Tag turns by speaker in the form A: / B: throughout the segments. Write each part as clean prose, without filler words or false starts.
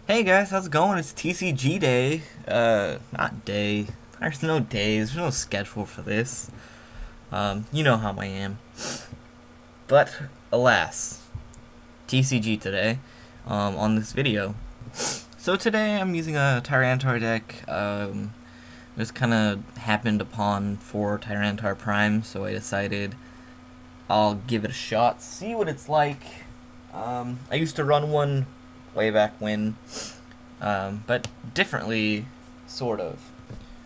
A: Hey guys, how's it going? It's TCG day. Not day. There's no days. There's no schedule for this. You know how I am. But alas, TCG today. On this video. So today I'm using a Tyranitar deck. Just kind of happened upon 4 Tyranitar Prime, so I decided I'll give it a shot, see what it's like. I used to run one way back when, but differently, sort of.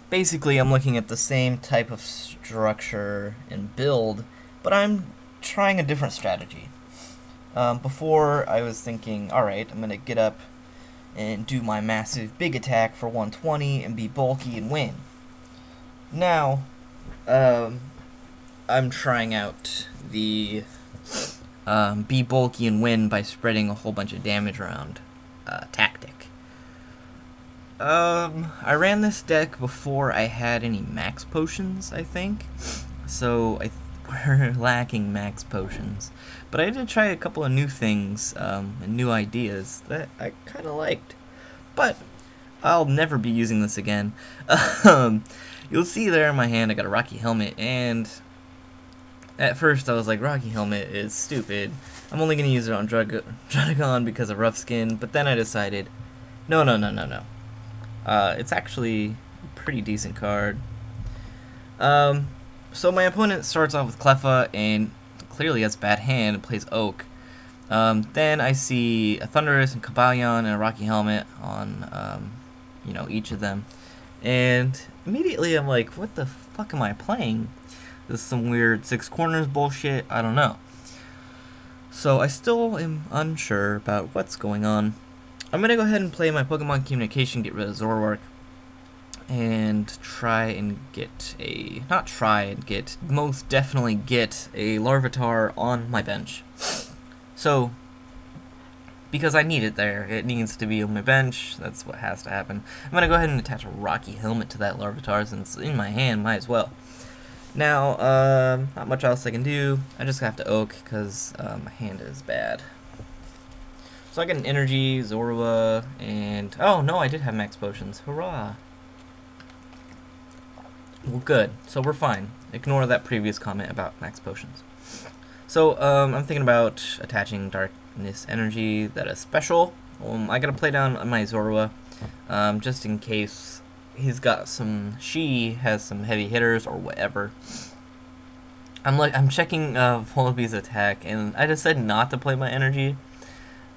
A: Basically, I'm looking at the same type of structure and build, but I'm trying a different strategy. Before, I was thinking, alright, I'm going to get up and do my massive big attack for 120 and be bulky and win. Now, I'm trying out the be bulky and win by spreading a whole bunch of damage around tactic. I ran this deck before I had any max potions, I think. So we're lacking max potions. But I did try a couple of new things and new ideas that I kind of liked. But I'll never be using this again. You'll see there in my hand I got a Rocky Helmet, and at first I was like, Rocky Helmet is stupid. I'm only going to use it on Dragon because of Rough Skin, but then I decided, no. It's actually a pretty decent card. So my opponent starts off with Cleffa, and clearly has a bad hand and plays Oak. Then I see a Thunderous and Kabalion and a Rocky Helmet on, each of them. And immediately I'm like, what the fuck am I playing? This is some weird Six Corners bullshit, I don't know. So I still am unsure about what's going on. I'm gonna go ahead and play my Pokemon Communication, get rid of Zoroark, and most definitely get a Larvitar on my bench. So, because I need it there, it needs to be on my bench, that's what has to happen. I'm gonna go ahead and attach a Rocky Helmet to that Larvitar since it's in my hand, might as well. Now, not much else I can do. I just have to Oak because my hand is bad. So I get an Energy, Zorua, and oh no, I did have max potions. Hurrah! Well, good. So we're fine. Ignore that previous comment about max potions. So I'm thinking about attaching Darkness Energy. That is special. I gotta play down my Zorua, just in case she has some heavy hitters or whatever. I'm checking Volbee's attack, and I decided not to play my Energy.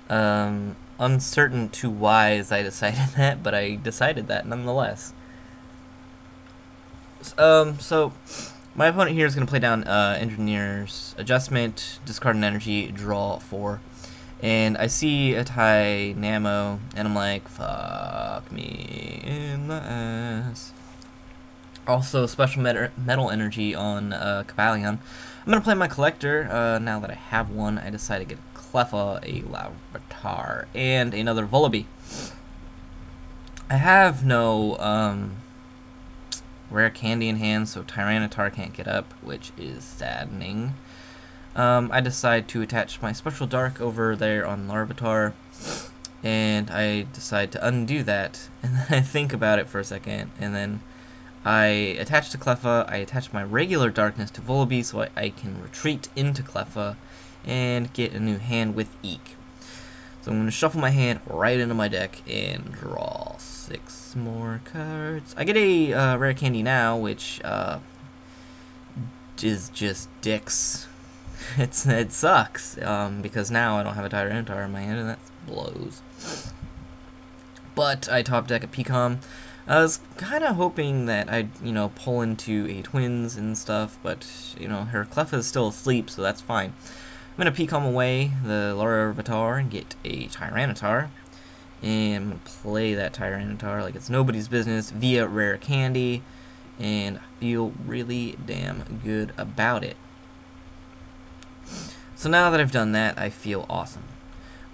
A: Uncertain to why I decided that, but I decided that nonetheless. So my opponent here is going to play down Engineer's Adjustment, discard an energy, draw 4. And I see a Tynamo, and I'm like, fuck me in the ass. Also, special metal energy on Kabalion. I'm going to play my Collector. Now that I have one, I decided to get a Cleffa, a Larvitar, and another Volibee. I have no rare candy in hand, so Tyranitar can't get up, which is saddening. I decide to attach my Special Dark over there on Larvitar, and I decide to undo that, and then I think about it for a second, and then I attach to Cleffa, I attach my regular Darkness to Volibee so I can retreat into Cleffa and get a new hand with Eek. So I'm going to shuffle my hand right into my deck and draw 6 more cards. I get a rare candy now, which is just dicks. It sucks, because now I don't have a Tyranitar in my hand, and that blows. But I top deck a Pecom. I was kind of hoping that I'd, pull into a Twins and stuff, but, her Cleffa is still asleep, so that's fine. I'm going to Pecom away the Larvitar and get a Tyranitar. And I'm going to play that Tyranitar like it's nobody's business via rare candy, and I feel really damn good about it. So now that I've done that, I feel awesome.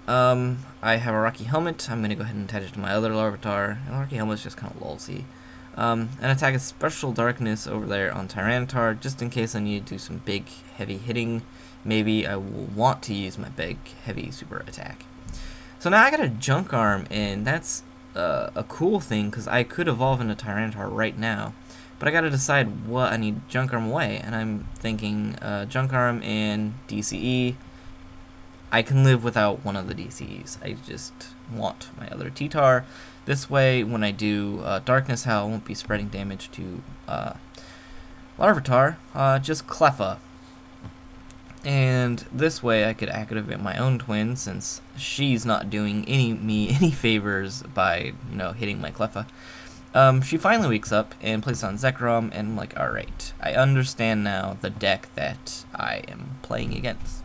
A: I have a Rocky Helmet. I'm going to go ahead and attach it to my other Larvitar. And Rocky Helmet's just kind of lulzy. And attack a Special Darkness over there on Tyranitar, just in case I need to do some big, heavy hitting. Maybe I will want to use my big, heavy super attack. So now I got a Junk Arm, and that's a cool thing, because I could evolve into Tyranitar right now. But I gotta decide what I need Junk Arm away, and I'm thinking Junk Arm and DCE. I can live without one of the DCEs. I just want my other T-Tar. This way, when I do Darkness Howl, I won't be spreading damage to Larvitar, just Cleffa. And this way I could activate my own twin, since she's not doing me any favors by, you know, hitting my Cleffa. She finally wakes up and plays on Zekrom, and I'm like, alright, I understand now the deck that I am playing against.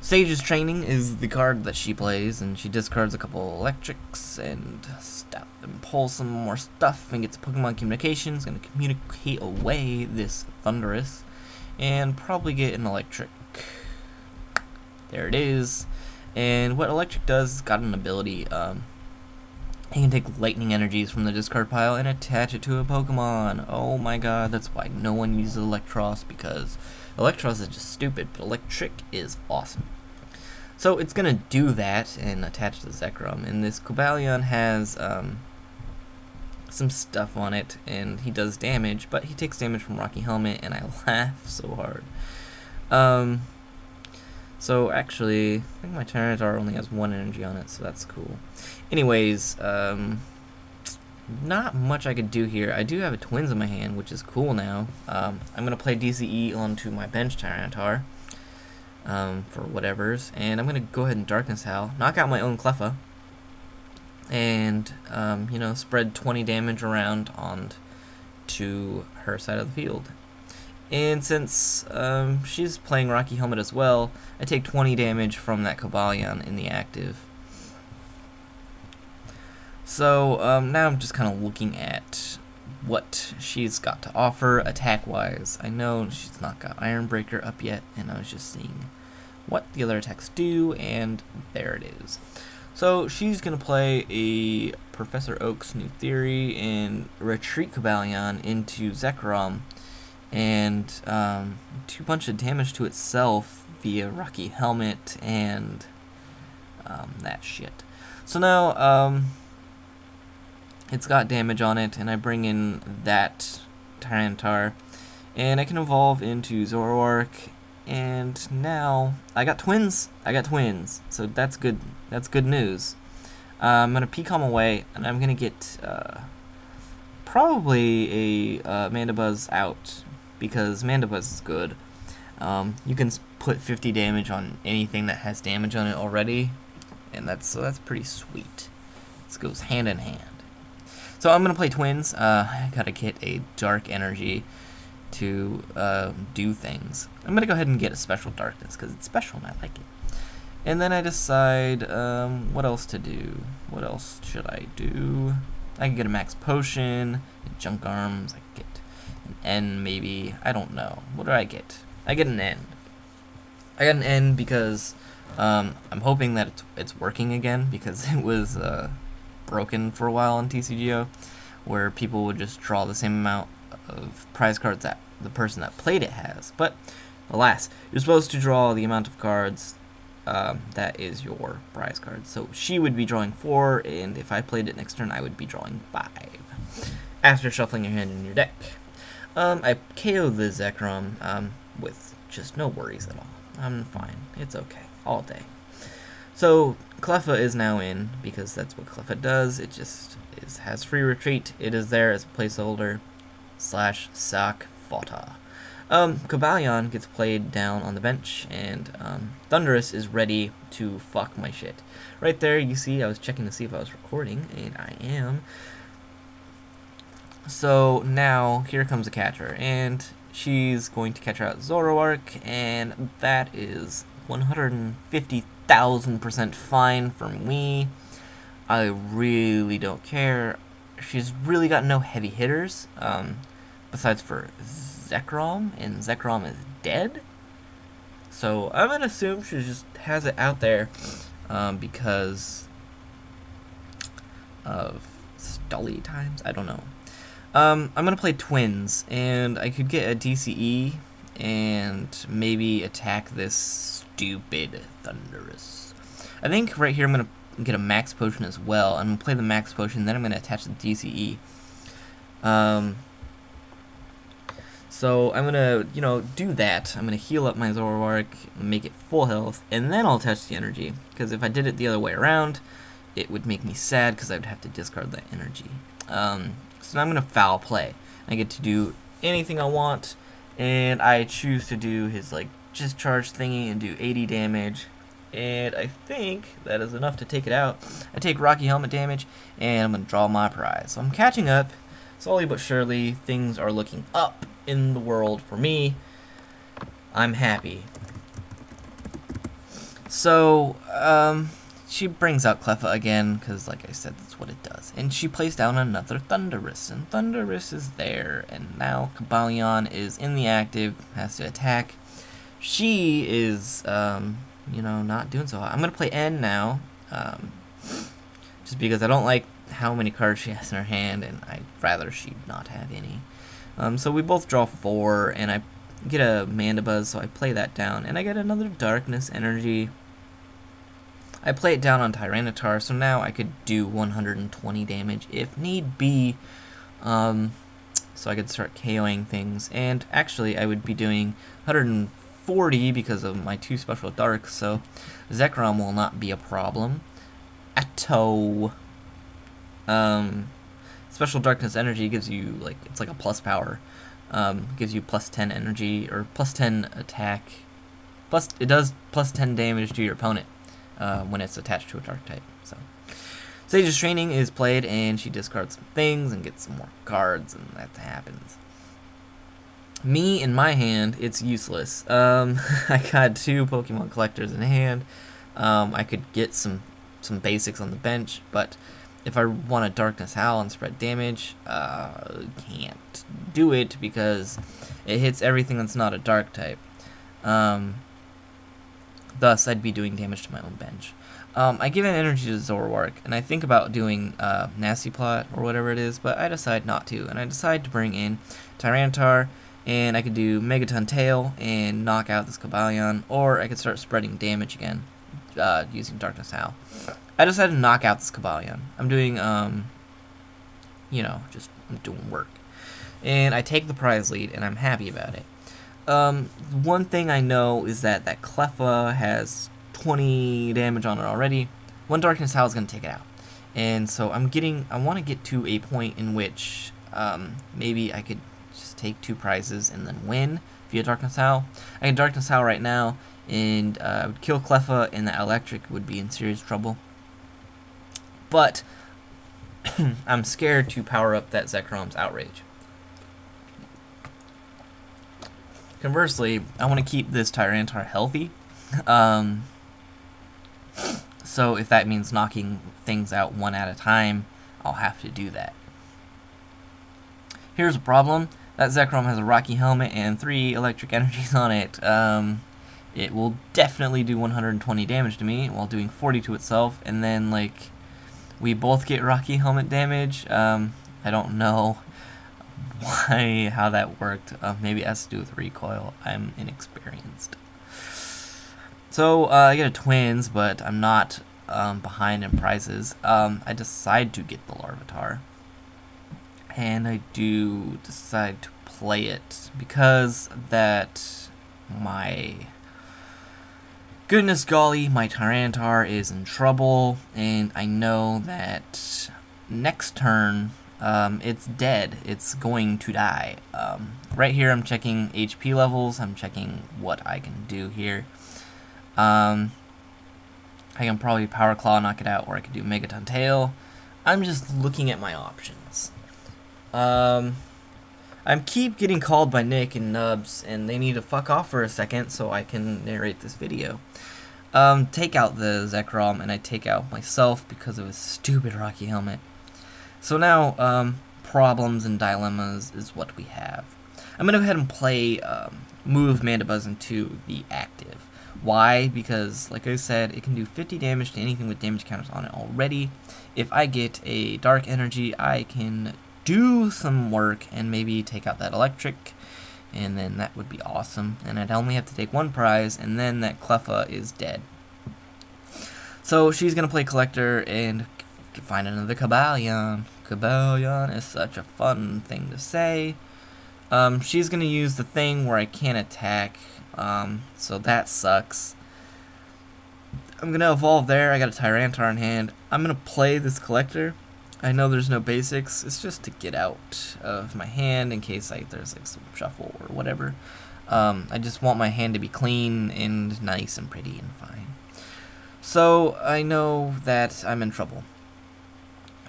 A: Sage's Training is the card that she plays, and she discards a couple electrics and stuff, and pulls some more stuff, and gets Pokemon Communication. Is going to communicate away this Thunderous, and probably get an electric. There it is. And what electric does is got an ability. It can take lightning energies from the discard pile and attach it to a Pokemon. Oh my god, that's why no one uses Electros, because Electros is just stupid, but electric is awesome. So it's gonna do that and attach to Zekrom, and this Cobalion has some stuff on it, and he does damage, but he takes damage from Rocky Helmet, and I laugh so hard. So actually, I think my Tyranitar only has 1 energy on it, so that's cool. Anyways, not much I could do here. I do have a Twins in my hand, which is cool now. I'm gonna play DCE onto my bench Tyranitar, for whatevers, and I'm gonna go ahead and Darkness Howl, knock out my own Cleffa, and you know, spread 20 damage around on to her side of the field. And since she's playing Rocky Helmet as well, I take 20 damage from that Cobalion in the active. So now I'm just kind of looking at what she's got to offer attack-wise. I know she's not got Iron Breaker up yet, and I was just seeing what the other attacks do, and there it is. So she's going to play a Professor Oak's New Theory and retreat Cobalion into Zekrom, and do a bunch of damage to itself via Rocky Helmet and that shit. So now it's got damage on it, and I bring in that Tyranitar, and I can evolve into Zoroark, and now I got twins. So that's good. That's good news. I'm gonna P-Calm away, and I'm gonna get probably a Mandibuzz out, because Mandibuzz is good. You can put 50 damage on anything that has damage on it already, and that's pretty sweet. This goes hand in hand. So I'm gonna play Twins. I gotta get a Dark Energy to do things. I'm gonna go ahead and get a Special Darkness, because it's special and I like it. And then I decide what else to do. What else should I do? I can get a Max Potion, Junk Arms, I can get an N maybe, I don't know. What do I get? I get an N. I got an N because I'm hoping that it's working again, because it was broken for a while on TCGO, where people would just draw the same amount of prize cards that the person that played it has. But alas, you're supposed to draw the amount of cards that is your prize card. So she would be drawing 4, and if I played it next turn, I would be drawing 5. After shuffling your hand in your deck. I KO the Zekrom with just no worries at all. I'm fine. It's okay. All day. So Cleffa is now in, because that's what Cleffa does. It just has free retreat. It is there as a placeholder / sac fodder. Cobalion gets played down on the bench, and Thunderous is ready to fuck my shit. Right there, you see, I was checking to see if I was recording, and I am. So now, here comes a catcher, and she's going to catch out Zoroark, and that is 150,000% fine for me. I really don't care. She's really got no heavy hitters, besides for Zekrom, and Zekrom is dead. So I'm gonna assume she just has it out there because of Stully times. I don't know. I'm gonna play Twins, and I could get a DCE and maybe attack this stupid Thunderous. I think right here I'm going to get a max potion as well. I'm going to play the max potion, then I'm going to attach the DCE. So I'm going to, you know, do that. I'm going to heal up my Zoroark, make it full health, and then I'll attach the energy. Because if I did it the other way around, it would make me sad because I would have to discard that energy. So now I'm going to foul play. I get to do anything I want, and I choose to do his, like, discharge thingy and do 80 damage. And I think that is enough to take it out. I take Rocky Helmet damage, and I'm going to draw my prize. So I'm catching up, slowly but surely. Things are looking up in the world for me. I'm happy. So, she brings out Cleffa again, because like I said, that's what it does. And she plays down another Thundurus, and Thundurus is there. And now Cobalion is in the active, has to attack. She is, you know, not doing so hot. I'm going to play N now, just because I don't like how many cards she has in her hand, and I'd rather she not have any. So we both draw 4, and I get a Mandibuzz, so I play that down, and I get another Darkness Energy. I play it down on Tyranitar, so now I could do 120 damage if need be, so I could start KOing things, and actually I would be doing 140 because of my 2 special darks, so Zekrom will not be a problem at all. Special Darkness Energy gives you, like, it's like a plus power, gives you plus 10 energy, or plus 10 attack, plus, it does plus 10 damage to your opponent, when it's attached to a dark type. So Sage's Training is played, and she discards some things and gets some more cards, and that happens. Me, in my hand, it's useless. I got 2 Pokemon Collectors in hand. I could get some basics on the bench, but if I want a Darkness Howl and spread damage, can't do it because it hits everything that's not a dark type. Thus, I'd be doing damage to my own bench. I give an energy to Zoroark, and I think about doing Nasty Plot or whatever it is, but I decide not to, and I decide to bring in Tyranitar, and I could do Megaton Tail and knock out this Cobalion, or I could start spreading damage again using Darkness Howl. I decided to knock out this Cobalion. I'm doing, you know, just I'm doing work. And I take the prize lead, and I'm happy about it. One thing I know is that Cleffa has 20 damage on it already. One Darkness Howl is going to take it out. And so I want to get to a point in which maybe I could just take 2 prizes and then win via Darkness Howl. I can Darkness Howl right now, and I would kill Cleffa, and the Electric would be in serious trouble. But I'm scared to power up that Zekrom's Outrage. Conversely, I want to keep this Tyranitar healthy. So if that means knocking things out one at a time, I'll have to do that. Here's a problem. That Zekrom has a Rocky Helmet and 3 electric energies on it. It will definitely do 120 damage to me while doing 40 to itself, and then, like, we both get Rocky Helmet damage. I don't know how that worked. Maybe it has to do with recoil. I'm inexperienced. So, I get a Twins, but I'm not behind in prizes. I decide to get the Larvitar. And I do decide to play it because that goodness golly, my Tyranitar is in trouble, and I know that next turn, it's dead. It's going to die. Right here, I'm checking HP levels. I'm checking what I can do here. I can probably Power Claw, knock it out, or I could do Megaton Tail. I'm just looking at my options. I keep getting called by Nick and Nubs, and they need to fuck off for a second so I can narrate this video. Take out the Zekrom, and I take out myself because of his stupid Rocky Helmet. So now, problems and dilemmas is what we have. I'm going to go ahead and play, move Mandibuzz into the active. Why? Because, like I said, it can do 50 damage to anything with damage counters on it already. If I get a Dark Energy, I can do some work and maybe take out that Electric, and then that would be awesome. And I'd only have to take 1 prize, and then that Cleffa is dead. So she's gonna play Collector and find another Cabalion. Cabalion is such a fun thing to say. She's gonna use the thing where I can't attack, so that sucks. I'm gonna evolve there. I got a Tyranitar in hand. I'm gonna play this Collector. I know there's no basics. It's just to get out of my hand in case there's like some shuffle or whatever. I just want my hand to be clean and nice and pretty and fine. So I know that I'm in trouble.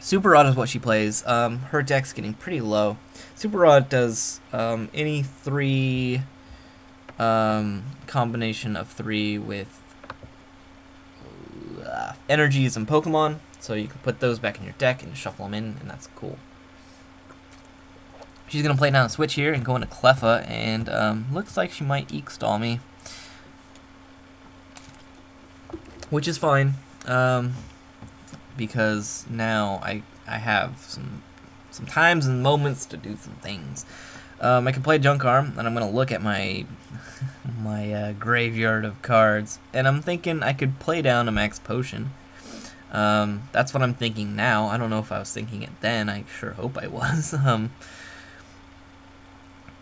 A: Super Rod is what she plays. Her deck's getting pretty low. Super Rod does any 3 combination of 3 with energies and Pokemon. So you can put those back in your deck and shuffle them in, and that's cool. She's going to play down a switch here and go into Cleffa, and looks like she might Eek stall me. Which is fine, because now I have some times and moments to do some things. I can play Junk Arm, and I'm going to look at my graveyard of cards, and I'm thinking I could play down a Max Potion. That's what I'm thinking now. I don't know if I was thinking it then. I sure hope I was.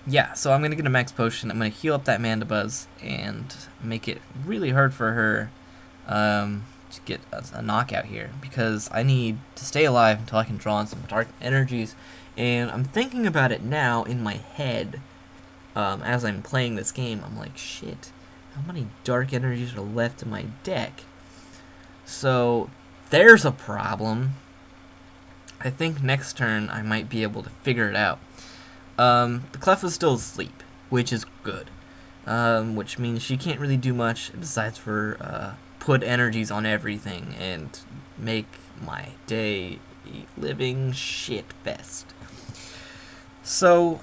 A: Yeah, so I'm going to get a Max Potion. I'm going to heal up that Mandibuzz and make it really hard for her to get a knockout here, because I need to stay alive until I can draw in some dark energies. And I'm thinking about it now in my head as I'm playing this game. I'm like, shit, how many dark energies are left in my deck? So there's a problem. I think next turn I might be able to figure it out. The Clef is still asleep, which is good. Which means she can't really do much besides for put energies on everything and make my day a living shit fest. So,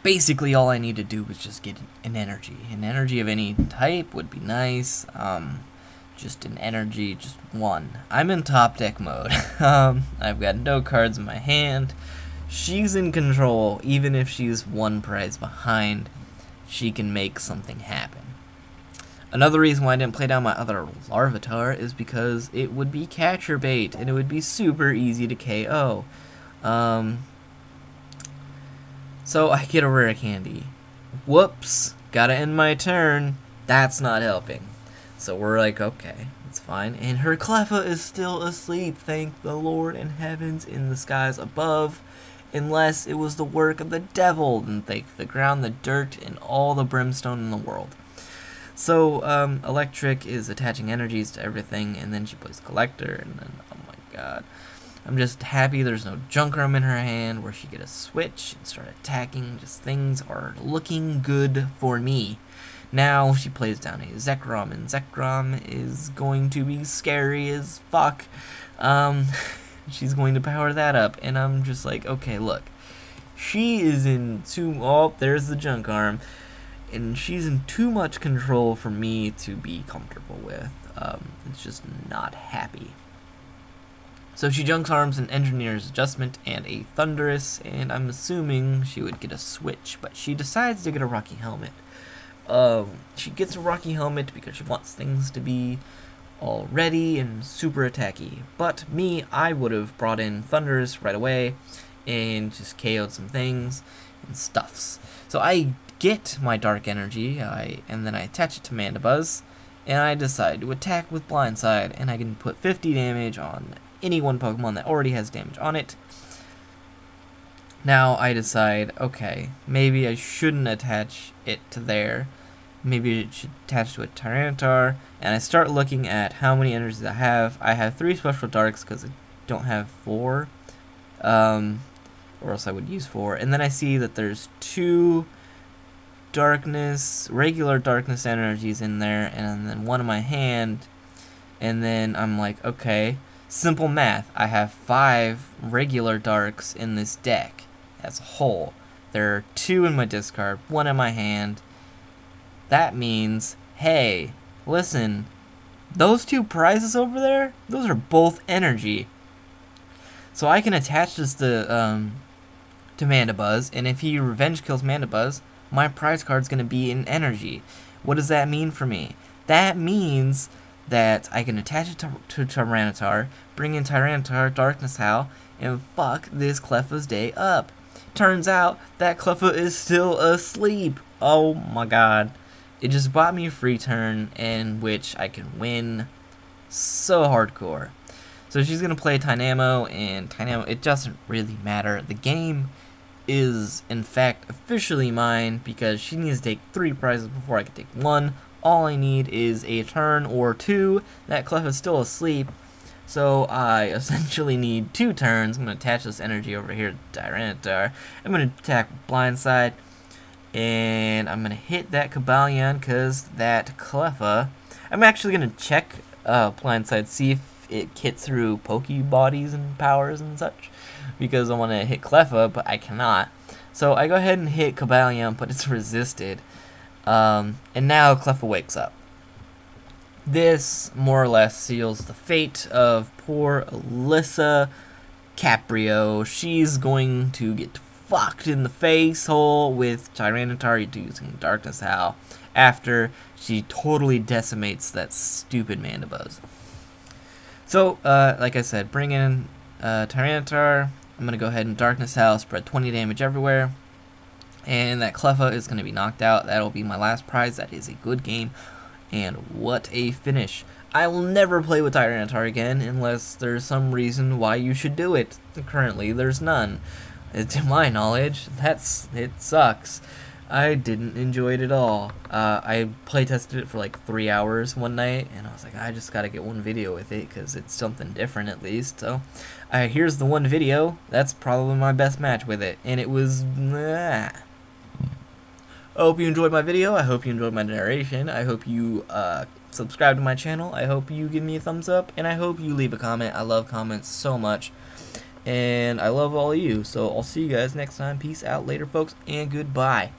A: basically all I need to do is just get an energy. An energy of any type would be nice. Just an energy, just one. I'm in top deck mode. I've got no cards in my hand. She's in control. Even if she's 1 prize behind, she can make something happen. Another reason why I didn't play down my other Larvitar is because it would be catcher bait, and it would be super easy to KO. So I get a rare candy. Whoops, gotta end my turn. That's not helping. So we're like, okay, it's fine. And her Cleffa is still asleep, thank the Lord in heavens in the skies above. Unless it was the work of the devil, then thank the ground, the dirt, and all the brimstone in the world. So, Electric is attaching energies to everything, and then she plays Collector, and then, oh my god. I'm just happy there's no Junk Arm in her hand where she get a switch and start attacking. Just things are looking good for me. Now she plays down a Zekrom, and Zekrom is going to be scary as fuck. She's going to power that up, and I'm just like, okay, look. She is in oh, there's the Junk Arm. And she's in too much control for me to be comfortable with. It's just not happy. So she Junks Arms an Engineer's Adjustment and a Thunderous, and I'm assuming she would get a switch, but she decides to get a Rocky Helmet. She gets a Rocky Helmet because she wants things to be all ready and super attacky. But me, I would have brought in Thunderous right away and just KO'd some things and stuffs. So I get my Dark Energy, and then I attach it to Mandibuzz, and I decide to attack with Blindside, and I can put 50 damage on any one Pokemon that already has damage on it. Now I decide, okay, maybe I shouldn't attach it to there. Maybe it should attach to a Tyranitar, and I start looking at how many energies I have. I have 3 Special Darks because I don't have 4, or else I would use 4, and then I see that there's 2 regular darkness energies in there, and then 1 in my hand, and then I'm like, okay, simple math, I have 5 regular darks in this deck as a whole. There are 2 in my discard, 1 in my hand. That means, hey, listen, those 2 prizes over there, those are both energy. So I can attach this to Mandibuzz, and if he revenge kills Mandibuzz, my prize card's going to be in energy. What does that mean for me? That means that I can attach it to Tyranitar, bring in Tyranitar, Darkness Howl, and fuck this Cleffa's day up. Turns out that Cleffa is still asleep. Oh my god. It just bought me a free turn in which I can win so hardcore. So she's going to play Tynamo, and Tynamo, it doesn't really matter. The game is, in fact, officially mine because she needs to take 3 prizes before I can take 1. All I need is a turn or 2. That Clef is still asleep, so I essentially need 2 turns. I'm going to attach this energy over here to Tyranitar. I'm going to attack Blindside, and I'm going to hit that Cobalion because that Cleffa... I'm actually going to check Blindside, see if it hits through Pokebodies and powers and such, because I want to hit Cleffa, but I cannot. So I go ahead and hit Cobalion, but it's resisted. And now Cleffa wakes up. This more or less seals the fate of poor ElisaCaprio. She's going to get fucked in the face hole with Tyranitar using Darkness Howl after she totally decimates that stupid Mandibuzz. So, like I said, bring in Tyranitar. I'm going to go ahead and Darkness Howl, spread 20 damage everywhere. And that Cleffa is going to be knocked out. That'll be my last prize. That is a good game. And what a finish. I will never play with Tyranitar again unless there's some reason why you should do it. Currently, there's none. To my knowledge, it sucks. I didn't enjoy it at all. I playtested it for like 3 hours one night, and I was like, I just gotta get one video with it because it's something different at least. So, here's the one video. That's probably my best match with it, and it was... I hope you enjoyed my video. I hope you enjoyed my narration. I hope you subscribe to my channel. I hope you give me a thumbs up, and I hope you leave a comment. I love comments so much, and I love all of you. So I'll see you guys next time. Peace out later, folks, and goodbye.